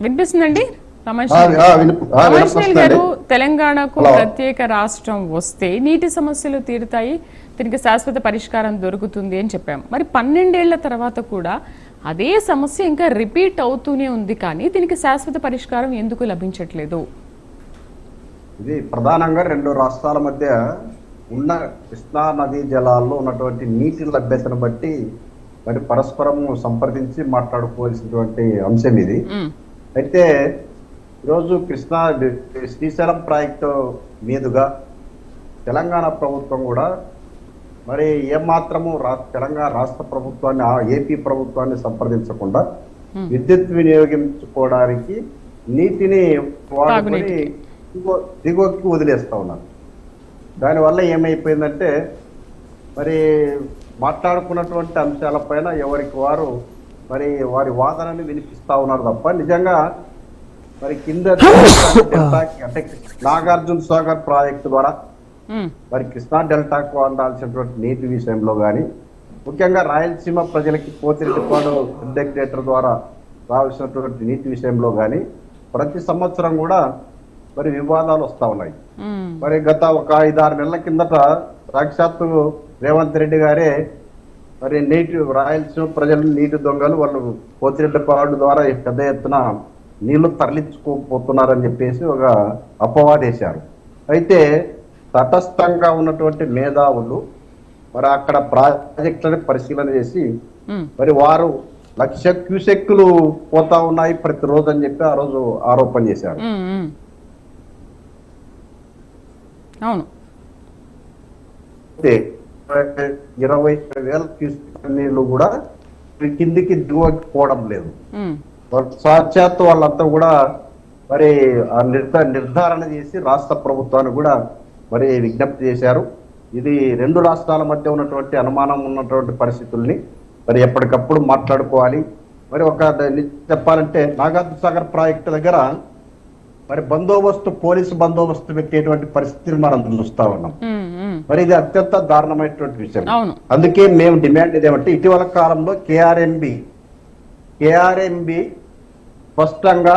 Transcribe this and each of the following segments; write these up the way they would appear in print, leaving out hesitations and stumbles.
వినిపిస్తుందండి రమేష్ గారు? తెలంగాణకు ప్రత్యేక రాష్ట్రం వస్తే నీటి సమస్యలు తీరుతాయి, దీనికి శాశ్వత పరిష్కారం దొరుకుతుంది అని చెప్పాం. మరి 12 ఏళ్ల తర్వాత కూడా అదే సమస్య ఇంకా రిపీట్ అవుతూనే ఉంది, కానీ దీనికి శాశ్వత పరిష్కారం ఎందుకు లభించట్లేదు? ఇది ప్రధానంగా 2 రాష్ట్రాల మధ్య ఉన్న కృష్ణా నదీ జలాల్లో ఉన్నటువంటి నీటి లభ్యతను బట్టి మరి పరస్పరం సంప్రదించి మాట్లాడుకోవాల్సినటువంటి అంశం ఇది. అయితే ఈరోజు శ్రీశైలం ప్రాజెక్టు మీదుగా తెలంగాణ ప్రభుత్వం కూడా మరి ఏమాత్రము తెలంగాణ రాష్ట్ర ప్రభుత్వాన్ని ఏపీ ప్రభుత్వాన్ని సంప్రదించకుండా విద్యుత్ వినియోగించుకోవడానికి నీటిని వాడుకొని దిగువకి వదిలేస్తా ఉన్నారు. దానివల్ల ఏమైపోయిందంటే మరి మాట్లాడుకున్నటువంటి అంశాలపైన ఎవరికి వారు మరి వారి వాదనని వినిపిస్తా ఉన్నారు తప్ప నిజంగా మరి కింద అంటే నాగార్జున సాగర్ ప్రాజెక్టు ద్వారా మరి కృష్ణా డెల్టాకు అందాల్సినటువంటి నీటి విషయంలో కానీ, ముఖ్యంగా రాయలసీమ ప్రజలకి పోతిరెడ్డిపాడు సెక్రటరీ ద్వారా రావాల్సినటువంటి నీటి విషయంలో కానీ ప్రతి సంవత్సరం కూడా మరి వివాదాలు వస్తా ఉన్నాయి. మరి గత ఒక 5-6 నెలల కిందట సాక్షాత్తు రేవంత్ రెడ్డి గారే మరి రాయలసీమ ప్రజలు నీటి దొంగలు, వాళ్ళు పోతిరెడ్డిపాడు ద్వారా పెద్ద ఎత్తున నీళ్లు తరలించుకోపోతున్నారని చెప్పేసి ఒక అపవాదేశారు. అయితే తటస్థంగా ఉన్నటువంటి మేధావులు మరి అక్కడ ప్రాజెక్టులని పరిశీలన చేసి మరి వారు 1,00,000 క్యూసెక్కులు పోతా ఉన్నాయి ప్రతిరోజు అని చెప్పి ఆ రోజు ఆరోపణ చేశారు. అవును, 20,000 క్యూసెక్ నీళ్లు కూడా కిందికి దిగకపోవడం లేదు. సాక్షాత్తు వాళ్ళంతా కూడా మరి నిర్ధారణ చేసి రాష్ట్ర ప్రభుత్వాన్ని కూడా మరి విజ్ఞప్తి చేశారు. ఇది 2 రాష్ట్రాల మధ్య ఉన్నటువంటి అనుమానం ఉన్నటువంటి పరిస్థితుల్ని మరి ఎప్పటికప్పుడు మాట్లాడుకోవాలి. మరి ఒక చెప్పాలంటే నాగార్జున సాగర్ ప్రాజెక్టు దగ్గర మరి పోలీసు బందోబస్తు పెట్టేటువంటి పరిస్థితిని మనం చూస్తా ఉన్నాం. మరి ఇది అత్యంత దారుణమైనటువంటి విషయం. అందుకే మేము డిమాండ్ ఏదేమంటే ఇటీవల కాలంలో కేఆర్ఎంబి స్పష్టంగా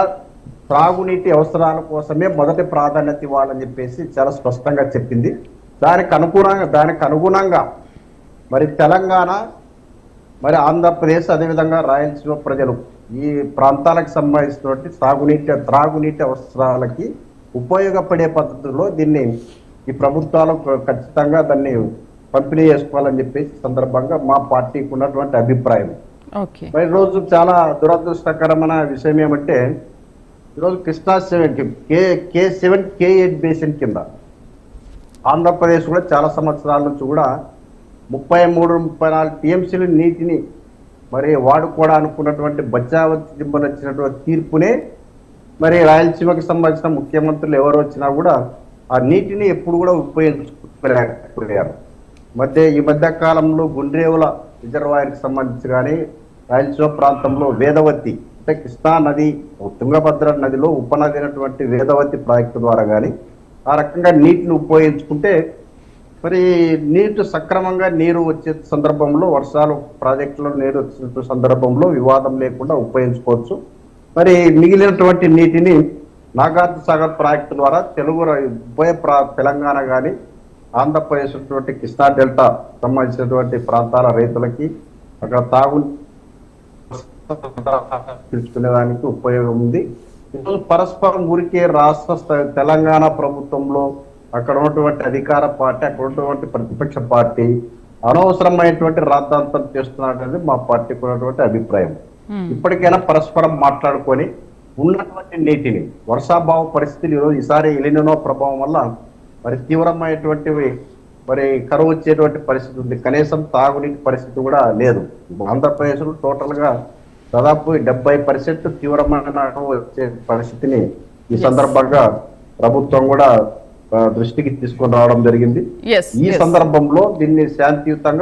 త్రాగునీటి అవసరాల కోసమే మొదటి ప్రాధాన్యత ఇవ్వాలని చెప్పేసి చాలా స్పష్టంగా చెప్పింది. దానికి అనుగుణంగా మరి తెలంగాణ, మరి ఆంధ్రప్రదేశ్, అదేవిధంగా రాయలసీమ ప్రజలు ఈ ప్రాంతాలకు సంబంధించినటువంటి త్రాగునీటి అవసరాలకి ఉపయోగపడే పద్ధతిలో దీన్ని ఈ ప్రభుత్వాలు ఖచ్చితంగా దాన్ని పంపిణీ చేసుకోవాలని చెప్పేసి సందర్భంగా మా పార్టీకి ఉన్నటువంటి అభిప్రాయం. మరి రోజు చాలా దురదృష్టకరమైన విషయం ఏమంటే ఈరోజు కృష్ణా K7 K8 బేసిన్ కింద ఆంధ్రప్రదేశ్ కూడా చాలా సంవత్సరాల నుంచి కూడా 33-34 టీఎంసీలు నీటిని మరి వాడుకోవడానుకున్నటువంటి బచావతి వచ్చినటువంటి తీర్పునే మరి రాయలసీమకి సంబంధించిన ముఖ్యమంత్రులు ఎవరు వచ్చినా కూడా ఆ నీటిని ఎప్పుడు కూడా ఉపయోగించుకోలేకపోయారు. ఈ మధ్య కాలంలో గుండ్రేవుల రిజర్వాయర్కి సంబంధించి కానీ రాయలసీమ ప్రాంతంలో వేదవతి అంటే కృష్ణా నది తుంగభద్ర నదిలో ఉపనది అయినటువంటి వేదవతి ప్రాజెక్టు ద్వారా కానీ ఆ రకంగా నీటిని ఉపయోగించుకుంటే మరి సక్రమంగా నీరు వచ్చే సందర్భంలో, వర్షాలు ప్రాజెక్టులో నీరు వచ్చిన సందర్భంలో వివాదం లేకుండా ఉపయోగించుకోవచ్చు. మరి మిగిలినటువంటి నీటిని నాగార్జున సాగర్ ప్రాజెక్టు ద్వారా తెలంగాణ కానీ ఆంధ్రప్రదేశ్ కృష్ణా డెల్టా సంబంధించినటువంటి ప్రాంతాల రైతులకి అక్కడ పిలుచుకునేదానికి ఉపయోగం ఉంది. ఈరోజు పరస్పరం ఊరికే తెలంగాణ ప్రభుత్వంలో అక్కడ ఉన్నటువంటి అధికార పార్టీ, అక్కడ ఉన్నటువంటి ప్రతిపక్ష పార్టీ అనవసరమైనటువంటి రాద్ధాంతం చేస్తున్నది మా పార్టీకి ఉన్నటువంటి అభిప్రాయం. ఇప్పటికైనా పరస్పరం మాట్లాడుకొని ఉన్నటువంటి నీటిని, వర్షాభావ పరిస్థితులు ఈసారి ఎలినో ప్రభావం వల్ల మరి తీవ్రమైనటువంటివి మరి కరువు వచ్చేటువంటి పరిస్థితి ఉంది. కనీసం తాగునీటి పరిస్థితి కూడా లేదు. ఆంధ్రప్రదేశ్లో టోటల్ గా దాదాపు 70% తీవ్రమైన వచ్చే పరిస్థితిని ఈ సందర్భంగా ప్రభుత్వం కూడా దృష్టికి తీసుకొని రావడం జరిగింది. ఈ సందర్భంలో దీన్ని శాంతియుతంగా